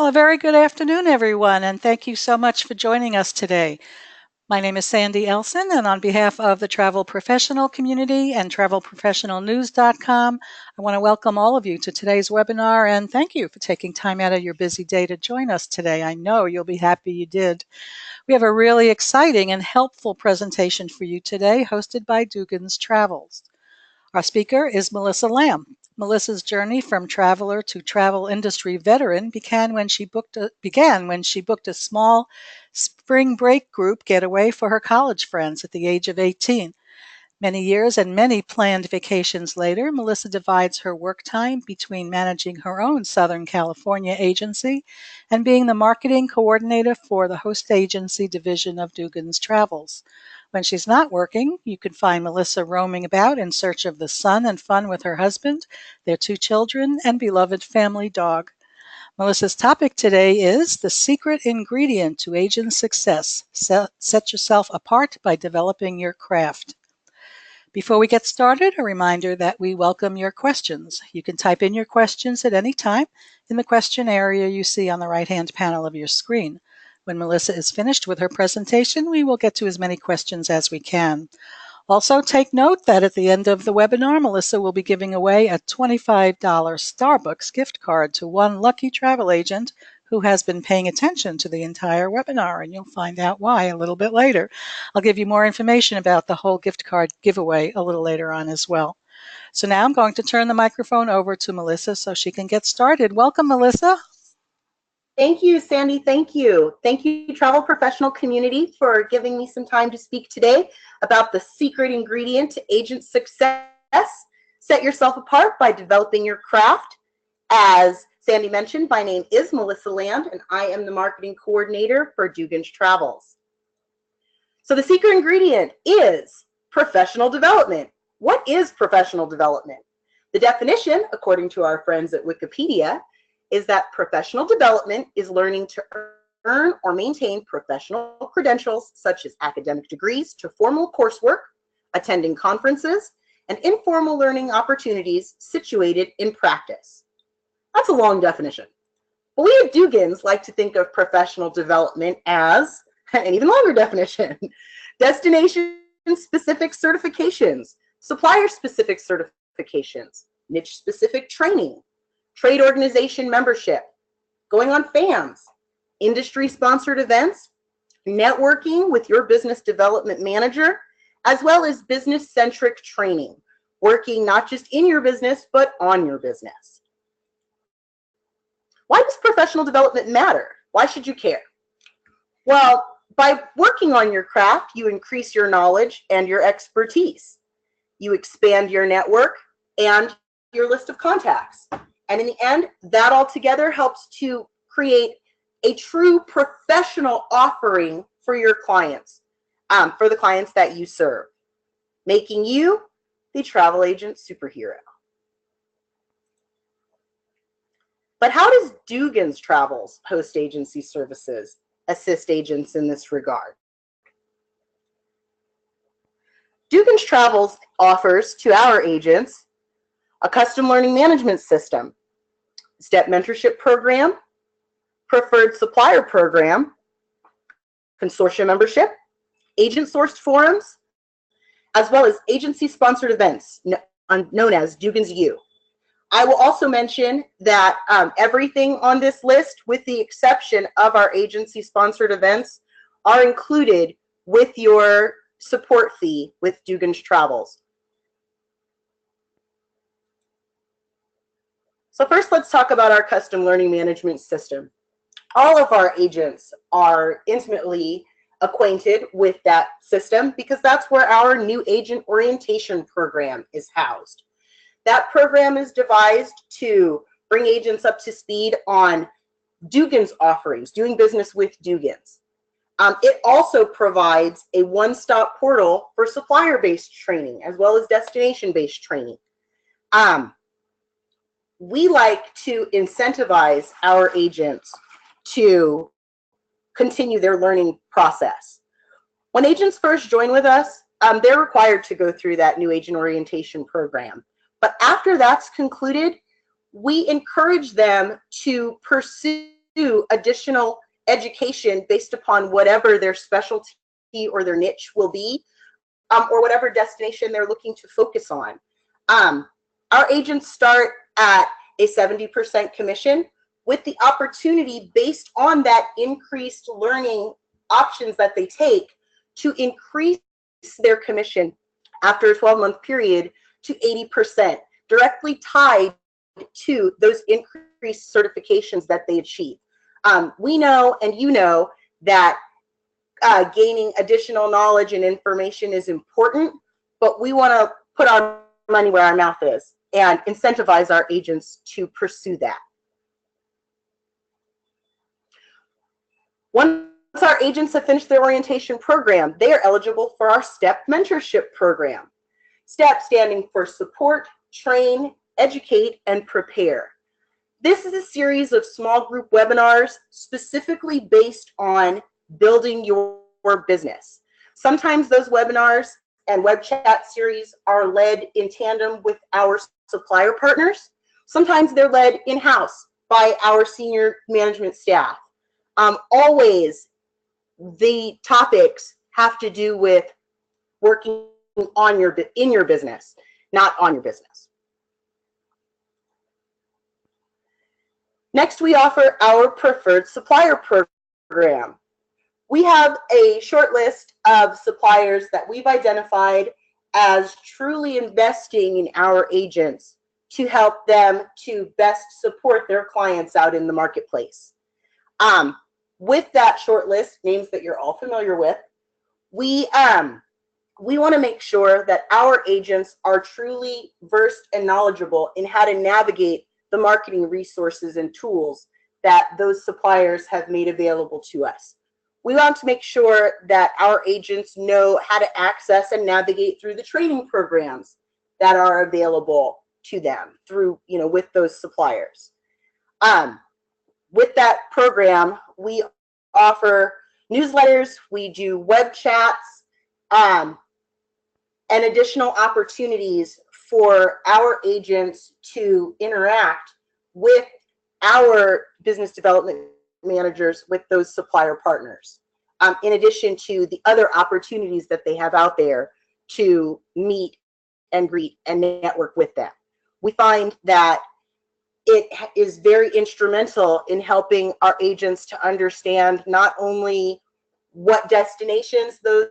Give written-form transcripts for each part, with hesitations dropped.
Well, a very good afternoon, everyone, and thank you so much for joining us today. My name is Sandy Elson, and on behalf of the travel professional community and travelprofessionalnews.com, I want to welcome all of you to today's webinar and thank you for taking time out of your busy day to join us today. I know you'll be happy you did. We have a really exciting and helpful presentation for you today, hosted by Dugan's Travels. Our speaker is Melissa Lamb. Melissa's journey from traveler to travel industry veteran began when she booked a small spring break group getaway for her college friends at the age of 18. Many years and many planned vacations later, Melissa divides her work time between managing her own Southern California agency and being the marketing coordinator for the host agency division of Dugan's Travels. When she's not working, you can find Melissa roaming about in search of the sun and fun with her husband, their 2 children, and beloved family dog. Melissa's topic today is the secret ingredient to agent success. Set yourself apart by developing your craft. Before we get started, a reminder that we welcome your questions. You can type in your questions at any time in the question area you see on the right-hand panel of your screen. When Melissa is finished with her presentation, we will get to as many questions as we can. Also, take note that at the end of the webinar, Melissa will be giving away a $25 Starbucks gift card to one lucky travel agent who has been paying attention to the entire webinar, and you'll find out why a little bit later. I'll give you more information about the whole gift card giveaway a little later on as well. So now I'm going to turn the microphone over to Melissa so she can get started. Welcome, Melissa. Thank you, Sandy. Thank you. Thank you, travel professional community, for giving me some time to speak today about the secret ingredient to agent success. Set yourself apart by developing your craft. As Sandy mentioned, my name is Melissa Land, and I am the marketing coordinator for Dugan's Travels. So the secret ingredient is professional development. What is professional development? The definition, according to our friends at Wikipedia, is that professional development is learning to earn or maintain professional credentials such as academic degrees to formal coursework, attending conferences, and informal learning opportunities situated in practice. That's a long definition. But we at Dugan's like to think of professional development as an even longer definition. Destination-specific certifications, supplier-specific certifications, niche-specific training, trade organization membership, going on FAMs, industry-sponsored events, networking with your business development manager, as well as business-centric training, working not just in your business, but on your business. Why does professional development matter? Why should you care? Well, by working on your craft, you increase your knowledge and your expertise. You expand your network and your list of contacts. And in the end, that all together helps to create a true professional offering for your clients, for the clients that you serve, making you the travel agent superhero. But how does Dugan's Travels host agency services assist agents in this regard? Dugan's Travels offers to our agents a custom learning management system, step mentorship program, preferred supplier program, consortium membership, agent-sourced forums, as well as agency-sponsored events known as Dugan's U. I will also mention that everything on this list, with the exception of our agency-sponsored events, are included with your support fee with Dugan's Travels. So first, let's talk about our custom learning management system. All of our agents are intimately acquainted with that system because that's where our new agent orientation program is housed. That program is devised to bring agents up to speed on Dugan's offerings, doing business with Dugan's. It also provides a one-stop portal for supplier-based training as well as destination-based training. We like to incentivize our agents to continue their learning process. When agents first join with us, they're required to go through that new agent orientation program. But after that's concluded, we encourage them to pursue pursue additional education based upon whatever their specialty or their niche will be, or whatever destination they're looking to focus on. Our agents start at a 70% commission with the opportunity, based on that increased learning options that they take, to increase their commission after a 12-month period to 80%, directly tied to those increased certifications that they achieve. We know, and you know, that gaining additional knowledge and information is important, but we want to put our money where our mouth is and incentivize our agents to pursue that. Once our agents have finished their orientation program, they are eligible for our STEP mentorship program. STEP standing for support, train, educate, and prepare. This is a series of small group webinars specifically based on building your business. Sometimes those webinars and web chat series are led in tandem with our supplier partners. Sometimes they're led in-house by our senior management staff. Always the topics have to do with working on in your business, not on your business. Next, we offer our preferred supplier program. We have a short list of suppliers that we've identified as truly investing in our agents to help them to best support their clients out in the marketplace. With that short list, names that you're all familiar with, we want to make sure that our agents are truly versed and knowledgeable in how to navigate the marketing resources and tools that those suppliers have made available to us. We want to make sure that our agents know how to access and navigate through the training programs that are available to them through, with those suppliers. With that program, we offer newsletters, we do web chats, and additional opportunities for our agents to interact with our business development managers, with those supplier partners, in addition to the other opportunities that they have out there to meet and greet and network with them. We find that it is very instrumental in helping our agents to understand not only what destinations those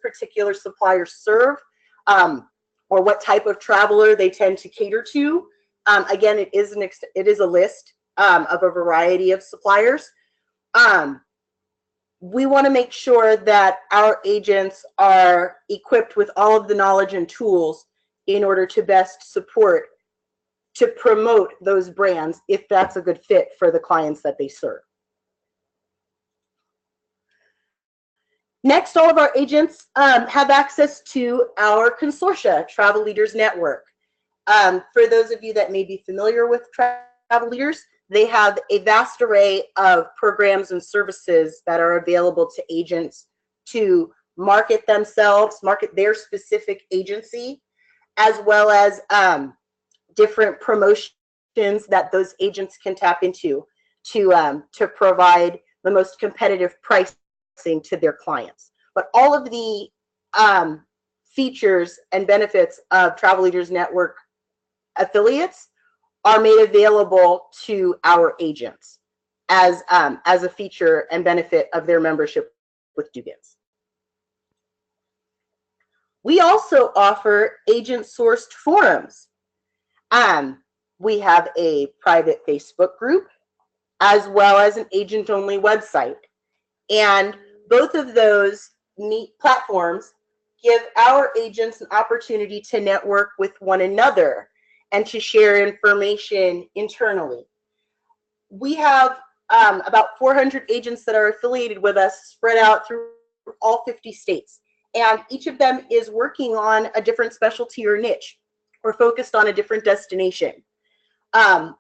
particular suppliers serve, or what type of traveler they tend to cater to. Again, it is a list of a variety of suppliers. We want to make sure that our agents are equipped with all of the knowledge and tools in order to best support, to promote those brands if that's a good fit for the clients that they serve. Next, all of our agents have access to our Consortia, Travel Leaders Network. For those of you that may be familiar with Travel Leaders, they have a vast array of programs and services that are available to agents to market themselves, market their specific agency, as well as different promotions that those agents can tap into to provide the most competitive pricing to their clients. But all of the features and benefits of Travel Leaders Network affiliates are made available to our agents as a feature and benefit of their membership with Dugan's. We also offer agent-sourced forums. We have a private Facebook group as well as an agent-only website. And both of those neat platforms give our agents an opportunity to network with one another and to share information internally. We have about 400 agents that are affiliated with us, spread out through all 50 states. And each of them is working on a different specialty or niche, or focused on a different destination.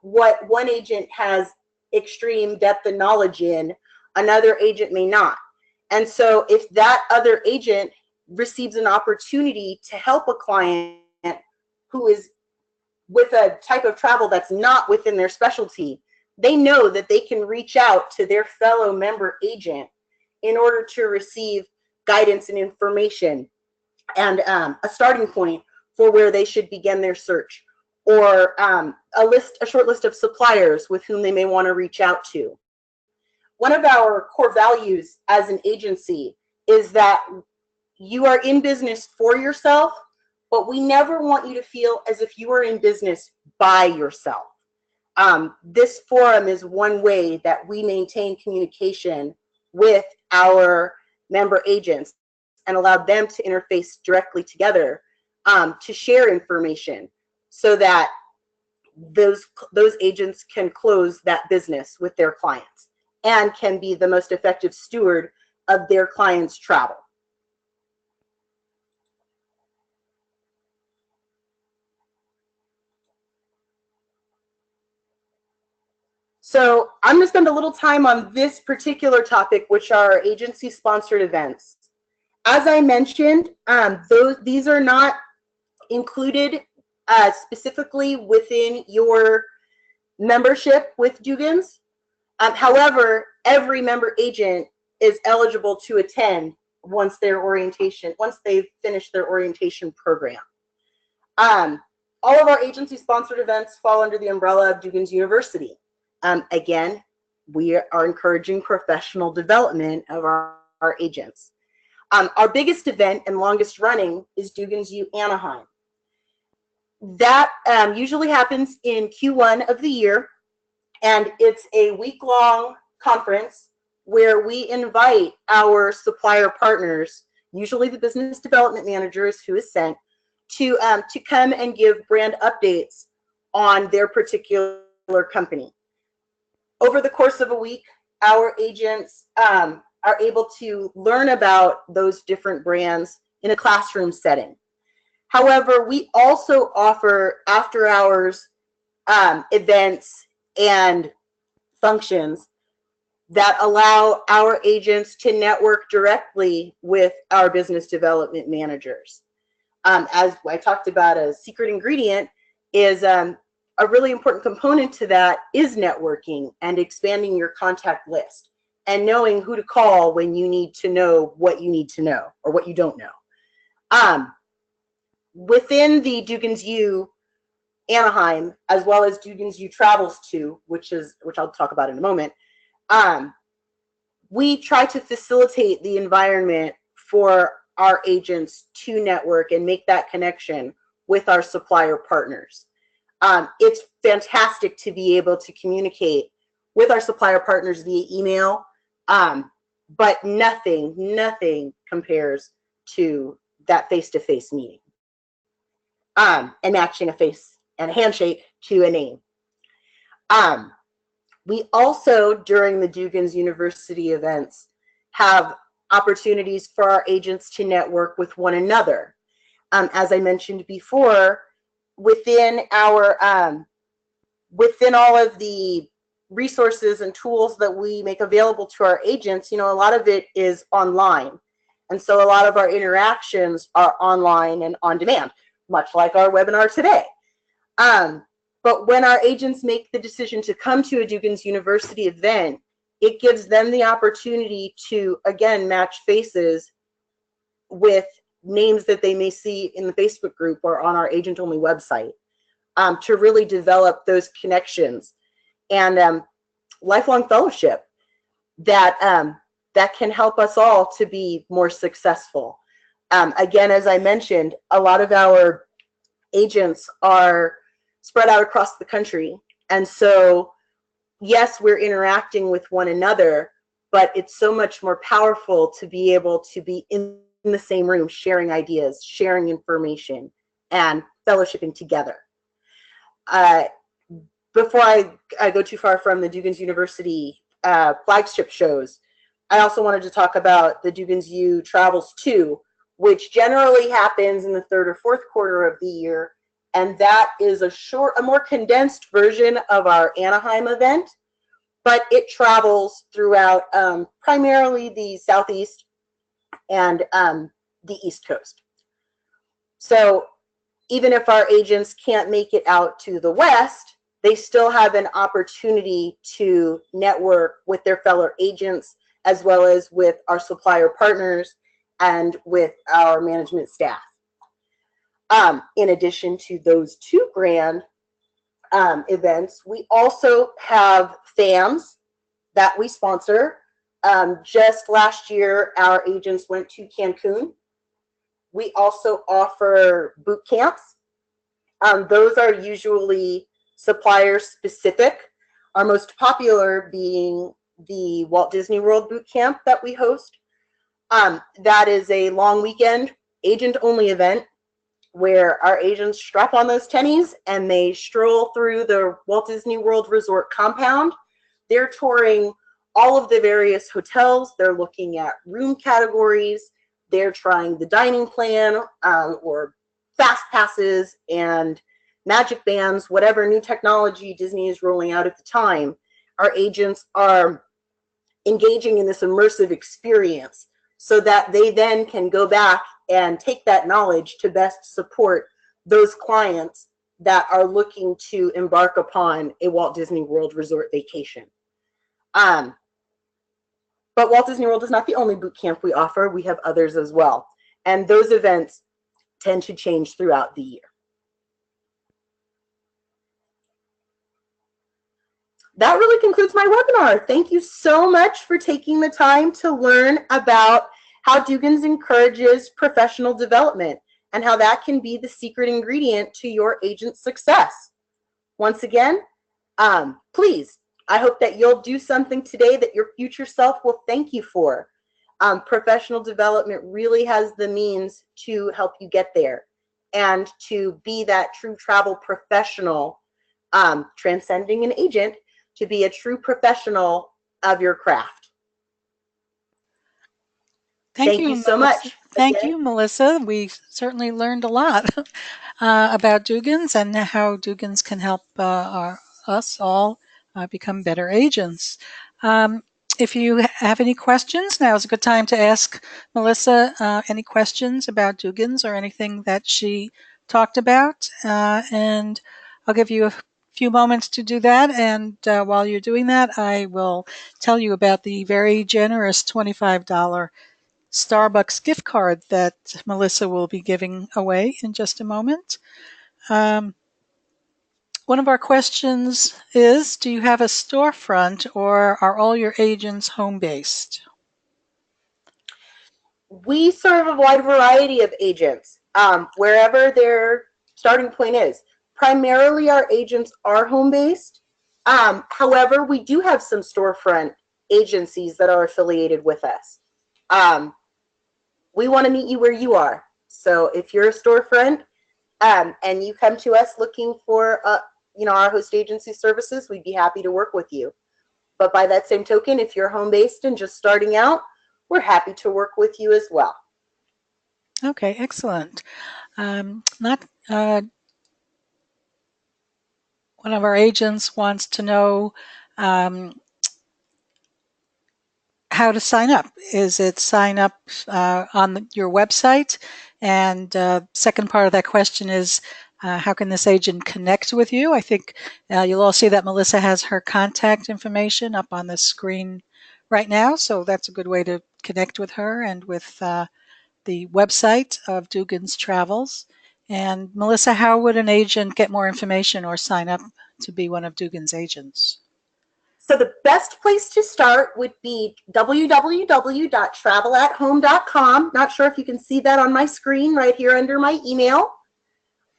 What one agent has extreme depth and knowledge in, another agent may not. And so if that other agent receives an opportunity to help a client who is with a type of travel that's not within their specialty, they know that they can reach out to their fellow member agent in order to receive guidance and information and a starting point for where they should begin their search, or a short list of suppliers with whom they may want to reach out to. One of our core values as an agency is that you are in business for yourself, but we never want you to feel as if you are in business by yourself. This forum is one way that we maintain communication with our member agents and allow them to interface directly together to share information so that those agents can close that business with their clients and can be the most effective steward of their clients' travel. So I'm going to spend a little time on this particular topic, which are agency-sponsored events. As I mentioned, these are not included specifically within your membership with Dugan's. However, every member agent is eligible to attend once they've finished their orientation program. All of our agency-sponsored events fall under the umbrella of Dugan's University. Again, we are encouraging professional development of our agents. Our biggest event and longest running is Dugan's U Anaheim. That usually happens in Q1 of the year, and it's a week-long conference where we invite our supplier partners, usually the business development managers who is sent, to come and give brand updates on their particular company. Over the course of a week, our agents are able to learn about those different brands in a classroom setting. However, we also offer after-hours events and functions that allow our agents to network directly with our business development managers. As I talked about, a secret ingredient is a really important component to that is networking and expanding your contact list and knowing who to call when you need to know what you need to know or what you don't know. Within the Dugan's U Anaheim, as well as Dugan's U Travels to, which I'll talk about in a moment, we try to facilitate the environment for our agents to network and make that connection with our supplier partners. It's fantastic to be able to communicate with our supplier partners via email, but nothing compares to that face-to-face meeting and matching a face and a handshake to a name. We also, during the Dugan's University events, have opportunities for our agents to network with one another. As I mentioned before, within all of the resources and tools that we make available to our agents, a lot of it is online. And so a lot of our interactions are online and on demand, much like our webinar today. But when our agents make the decision to come to a Dugan's University event, it gives them the opportunity to, again, match faces with names that they may see in the Facebook group or on our agent-only website, to really develop those connections and lifelong fellowship that can help us all to be more successful. Again, as I mentioned, a lot of our agents are spread out across the country. And so, yes, we're interacting with one another, but it's so much more powerful to be able to be in the same room, sharing ideas, sharing information, and fellowshipping together. Before I go too far from the Dugan's University flagship shows, I also wanted to talk about the Dugan's U Travels 2, which generally happens in the third or fourth quarter of the year. And that is a more condensed version of our Anaheim event, but it travels throughout primarily the Southeast and the East Coast. So even if our agents can't make it out to the West, they still have an opportunity to network with their fellow agents, as well as with our supplier partners and with our management staff. In addition to those two grand events, we also have FAMs that we sponsor. Just last year, our agents went to Cancun. We also offer boot camps. Those are usually supplier specific. Our most popular being the Walt Disney World boot camp that we host. That is a long weekend, agent only event where our agents strap on those tennies and they stroll through the Walt Disney World Resort compound. They're touring all of the various hotels. They're looking at room categories. They're trying the dining plan or fast passes and magic bands, whatever new technology Disney is rolling out at the time. Our agents are engaging in this immersive experience so that they then can go back and take that knowledge to best support those clients that are looking to embark upon a Walt Disney World Resort vacation. But Walt Disney World is not the only boot camp we offer. We have others as well. And those events tend to change throughout the year. That really concludes my webinar. Thank you so much for taking the time to learn about how Dugan's encourages professional development and how that can be the secret ingredient to your agent's success. Once again, please, I hope that you'll do something today that your future self will thank you for. Professional development really has the means to help you get there and to be that true travel professional, transcending an agent, to be a true professional of your craft. Thank you so much. Thank you, Melissa. We certainly learned a lot about Dugan's and how Dugan's can help us all become better agents. If you have any questions, now is a good time to ask Melissa any questions about Dugan's or anything that she talked about. And I'll give you a few moments to do that. And while you're doing that, I will tell you about the very generous $25 Starbucks gift card that Melissa will be giving away in just a moment. One of our questions is, do you have a storefront or are all your agents home-based? We serve a wide variety of agents, wherever their starting point is. Primarily, our agents are home-based. However, we do have some storefront agencies that are affiliated with us. We want to meet you where you are. So if you're a storefront and you come to us looking for our host agency services, we'd be happy to work with you. But by that same token, if you're home-based and just starting out, we're happy to work with you as well. Okay, excellent. One of our agents wants to know how to sign up. Is it sign up on your website? And second part of that question is, how can this agent connect with you? I think you'll all see that Melissa has her contact information up on the screen right now, so that's a good way to connect with her and with the website of Dugan's Travels. And Melissa, how would an agent get more information or sign up to be one of Dugan's agents? So the best place to start would be www.travelathome.com. Not sure if you can see that on my screen right here under my email.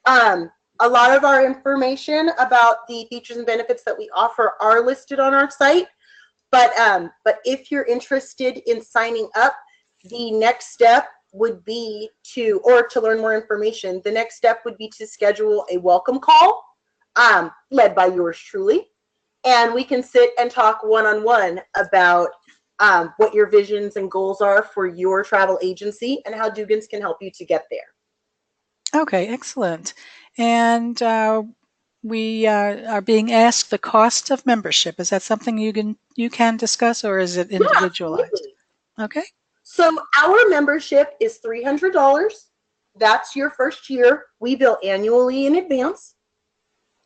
A lot of our information about the features and benefits that we offer are listed on our site. But if you're interested in signing up, the next step would be to learn more information, the next step would be to schedule a welcome call led by yours truly. And we can sit and talk one-on-one about what your visions and goals are for your travel agency and how Dugan's can help you to get there. Okay, excellent. And we are being asked the cost of membership. Is that something you can discuss, or is it individualized? Yeah, okay. So our membership is $300. That's your first year. We bill annually in advance.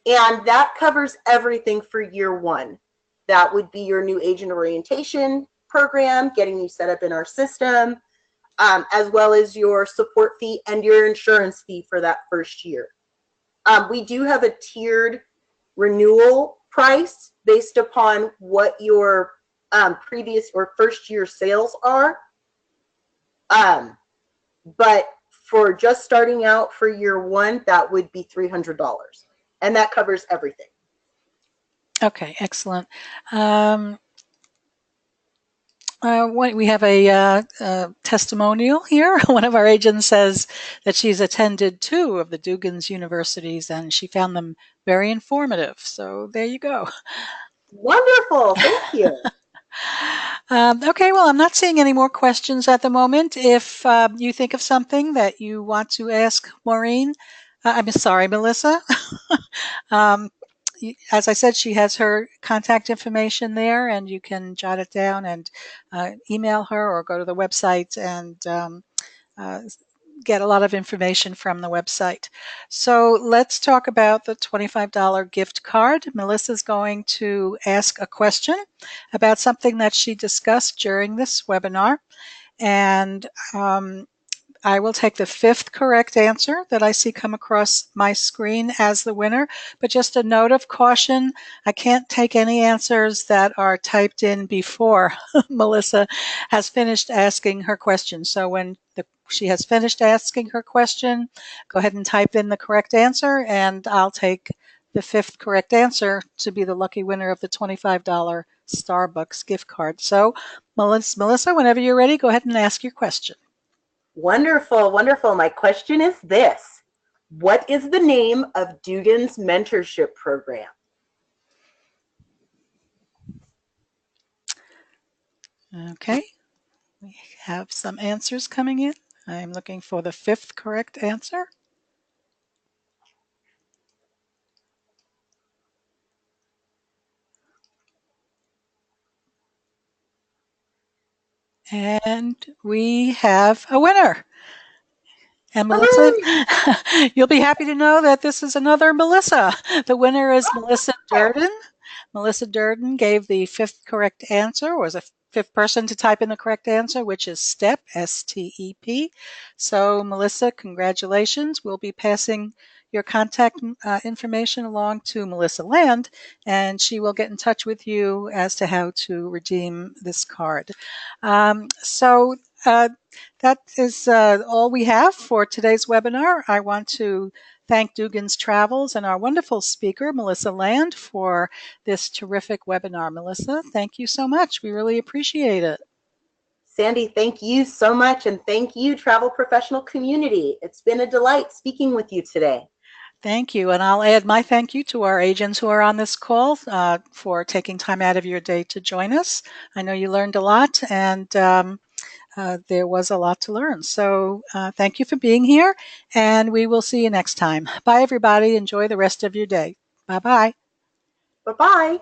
And that covers everything for year one. That would be your new agent orientation program, getting you set up in our system, as well as your support fee and your insurance fee for that first year. We do have a tiered renewal price based upon what your previous or first year sales are. But for just starting out for year one, that would be $300. And that covers everything. Okay, excellent. We have a testimonial here. One of our agents says that she's attended 2 of the Dugan's universities and she found them very informative. So there you go. Wonderful. Thank you. Okay, well, I'm not seeing any more questions at the moment. If you think of something that you want to ask Maureen, I'm sorry, Melissa. um, as I said, she has her contact information there, and you can jot it down and email her or go to the website and uh, get a lot of information from the website. So let's talk about the $25 gift card. Melissa's going to ask a question about something that she discussed during this webinar. And I will take the 5th correct answer that I see come across my screen as the winner. But just a note of caution, I can't take any answers that are typed in before Melissa has finished asking her question. So when she has finished asking her question, go ahead and type in the correct answer, and I'll take the 5th correct answer to be the lucky winner of the $25 Starbucks gift card. So Melissa, whenever you're ready, go ahead and ask your question. Wonderful, wonderful. My question is this. What is the name of Dugan's mentorship program? Okay, we have some answers coming in. I'm looking for the 5th correct answer. And we have a winner. And Melissa, you'll be happy to know that this is another Melissa. The winner is Melissa Durden. Melissa Durden gave the 5th correct answer, was a 5th person to type in the correct answer, which is STEP, S-T-E-P. So Melissa, congratulations. We'll be passing your contact information along to Melissa Land, and she will get in touch with you as to how to redeem this card. That is all we have for today's webinar. I want to thank Dugan's Travels and our wonderful speaker, Melissa Land, for this terrific webinar. Melissa, thank you so much. We really appreciate it. Sandy, thank you so much, and thank you, travel professional community. It's been a delight speaking with you today. Thank you. And I'll add my thank you to our agents who are on this call for taking time out of your day to join us. I know you learned a lot, and there was a lot to learn. So thank you for being here, and we will see you next time. Bye, everybody. Enjoy the rest of your day. Bye-bye. Bye-bye.